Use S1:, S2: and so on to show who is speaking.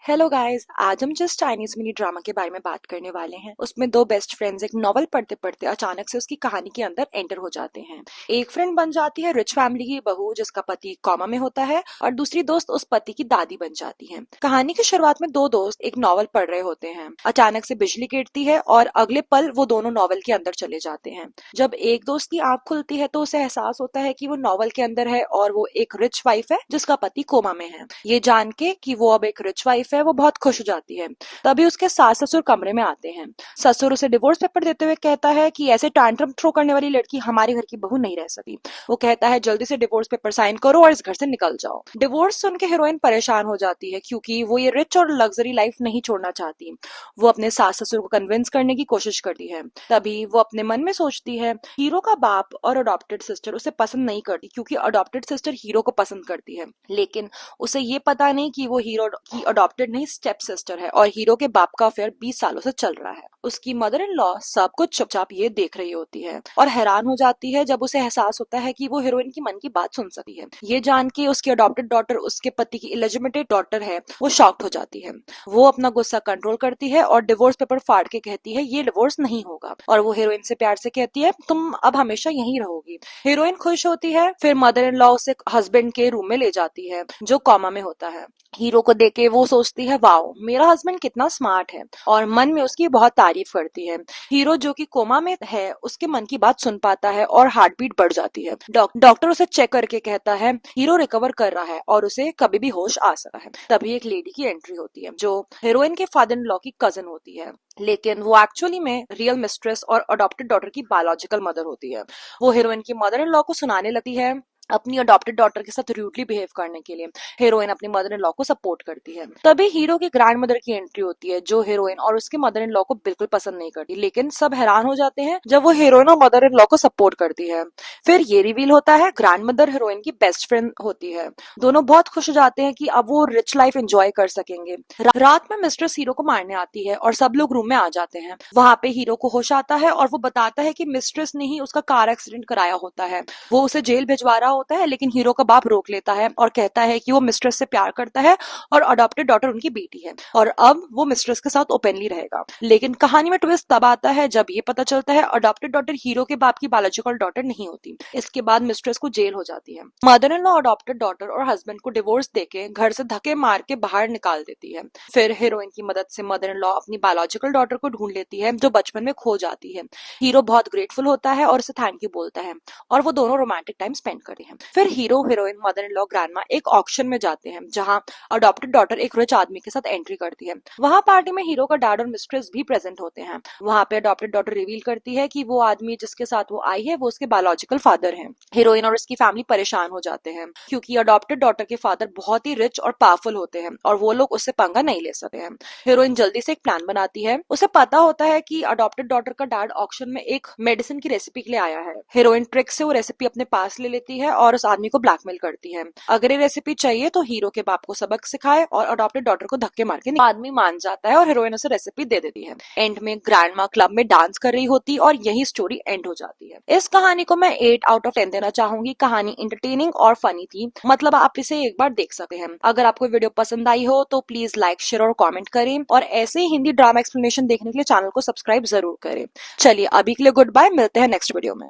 S1: Hello guys, आज हम just Chinese mini drama के बारे में बात करने वाले हैं। उसमें दो बेस्ट फ्रेंड्स एक नॉवल पढ़ते पढ़ते अचानक से उसकी कहानी के अंदर एंटर हो जाते हैं। एक फ्रेंड बन जाती है रिच फैमिली की बहू जिसका पति कॉमा में होता है और दूसरी दोस्त उस पति की दादी बन जाती है। कहानी की शुरुआत में दो दोस्त एक नॉवल पढ़ रहे होते हैं। अचानक से बिजली गिरती है और अगले पल वो दोनों नॉवल के अंदर चले जाते हैं। जब एक दोस्त की आंख खुलती है तो उसे एहसास होता है कि वो नॉवल के अंदर है और वो एक रिच वाइफ है जिसका पति कोमा में है। ये जान के कि वो अब एक रिच वाइफ है वो बहुत खुश हो जाती है। तभी उसके सास ससुर कमरे में आते हैं। ससुर उसे डिवोर्स पेपर देते हुए कहता है कि ऐसे टैंट्रम थ्रो करने वाली लड़की हमारे घर की बहू नहीं रह सकती। वो कहता है जल्दी से डिवोर्स पेपर साइन करो और इस घर से निकल जाओ। डिवोर्स सुन के हीरोइन परेशान हो जाती है क्योंकि वो ये रिच और लग्जरी लाइफ नहीं छोड़ना चाहती। वो अपने सास ससुर को कन्विंस करने की कोशिश करती है। तभी वो अपने मन में सोचती है हीरो का बाप और अडॉप्टेड सिस्टर उसे पसंद नहीं करती क्योंकि अडॉप्टेड सिस्टर हीरो को पसंद करती है। लेकिन उसे ये पता नहीं कि वो हीरो की अडॉप्टेड नहीं स्टेप सिस्टर है और हीरो के बाप का अफेयर 20 सालों से चल रहा है। उसकी मदर इन लॉ सब कुछ चुपचाप ये देख रही होती है और हैरान हो जाती है जब उसे एहसास होता है कि वो हीरोइन की मन की बात सुन सकती है। ये जान के उसकी अडॉप्टेड डॉटर उसके पति की इलिजिटिमेट डॉटर है, वो शॉक्ड हो जाती है। वो अपना गुस्सा कंट्रोल करती है और डिवोर्स पेपर फाड़ के कहती है ये डिवोर्स नहीं होगा और वो हीरोइन से प्यार से कहती है तुम अब हमेशा यहीं रहोगी। हीरोइन खुश होती है। फिर मदर इन लॉ उसे हस्बैंड के रूम में ले जाती है जो कॉमा में होता है। हीरो को देख के वो सोचती है वाओ मेरा हस्बैंड कितना स्मार्ट है और मन में उसकी बहुत तारीफ करती है। हीरो जो कि कोमा में है उसके मन की बात सुन पाता है और हार्ट बीट बढ़ जाती है। डॉक्टर उसे चेक करके कहता है हीरो रिकवर कर रहा है और उसे कभी भी होश आ सकता है। तभी एक लेडी की एंट्री होती है जो हीरोइन के फादर इन लॉ की कजन होती है, लेकिन वो एक्चुअली में रियल मिस्ट्रेस और अडॉप्टेड डॉटर की बायोलॉजिकल मदर होती है। वो हीरोइन की मदर इन लॉ को सुनाने लगती है अपनी अडॉप्टेड डॉटर के साथ रूडली बिहेव करने के लिए। हीरोइन अपनी मदर इन लॉ को सपोर्ट करती है। तभी हीरो की ग्रैंड मदर की एंट्री होती है जो हीरोइन और उसके मदर इन लॉ को बिल्कुल पसंद नहीं करती, लेकिन सब हैरान हो जाते हैं जब वो हीरोइन और मदर इन लॉ को सपोर्ट करती है। फिर ये रिवील होता है ग्रैंड मदर हीरोइन की बेस्ट फ्रेंड होती है। दोनों बहुत खुश हो जाते हैं कि अब वो रिच लाइफ एंजॉय कर सकेंगे। रात में मिस्ट्रेस हीरो को मारने आती है और सब लोग रूम में आ जाते हैं। वहां पे हीरो को होश आता है और वो बताता है कि मिस्ट्रेस ने ही उसका कार एक्सीडेंट कराया होता है। वो उसे जेल भिजवा रहा होता है, लेकिन हीरो का बाप रोक लेता है और कहता है कि वो मिस्ट्रेस से प्यार करता है और अडॉप्टेड डॉटर उनकी बेटी है और अब वो मिस्ट्रेस के साथ ओपनली रहेगा। लेकिन कहानी में ट्विस्ट तब आता है जब ये पता चलता है अडॉप्टेड डॉटर हीरो के बाप की बायोलॉजिकल डॉटर नहीं होती। इसके बाद मिस्ट्रेस को जेल हो जाती है। Mother in law adopted daughter और हस्बैंड को डिवोर्स देके घर से धक्के मार के बाहर निकाल देती है। फिर हीरोइन की मदद से मदर इन लॉ अपनी बायोलॉजिकल डॉटर को ढूंढ लेती है जो बचपन में खो जाती है। हीरो बहुत ग्रेटफुल होता है और उसे थैंक यू बोलता है और वो दोनों रोमांटिक टाइम स्पेंड करते हैं। फिर hero heroine mother in law grandma एक ऑक्शन में जाते हैं जहां अडॉप्टेड डॉटर एक रिच आदमी के साथ एंट्री करती है। वहां पार्टी में हीरो का डैड और मिस्ट्रेस भी प्रेजेंट होते हैं। वहां पे अडॉप्टेड डॉटर रिवील करती है कि वो आदमी जिसके साथ वो आई है वो उसके बायोलॉजिकल फादर हैं। हीरोइन और उसकी फैमिली परेशान हो जाते हैं क्योंकि अडॉप्टेड डॉटर के फादर बहुत ही रिच और पावरफुल होते हैं और वो लोग उससे पंगा नहीं ले सकते हैं। हीरोइन जल्दी से एक प्लान बनाती है। उसे पता होता है कि अडॉप्टेड डॉटर का डैड ऑक्शन में एक मेडिसिन की रेसिपी के लिए आया है। हीरोइन ट्रिक से वो रेसिपी अपने पास ले लेती है और उस आदमी को ब्लैकमेल करती है। अगर ये रेसिपी चाहिए तो हीरो के बाप को सबक सिखाए और अडॉप्टेड डॉटर को धक्के मार के आदमी मान जाता है और हीरोइन उसे रेसिपी दे देती है। एंड में ग्रैंडमा क्लब में डांस कर रही होती और यही स्टोरी एंड हो जाती है। इस कहानी को मैं 8 आउट ऑफ 10 देना चाहूंगी। कहानी इंटरटेनिंग और फनी थी, मतलब आप इसे एक बार देख सकते हैं। अगर आपको वीडियो पसंद आई हो तो प्लीज लाइक शेयर और कॉमेंट करें और ऐसे ही हिंदी ड्रामा एक्सप्लेनेशन देखने के लिए चैनल को सब्सक्राइब जरूर करें। चलिए अभी के लिए गुड बाय, मिलते हैं नेक्स्ट वीडियो में।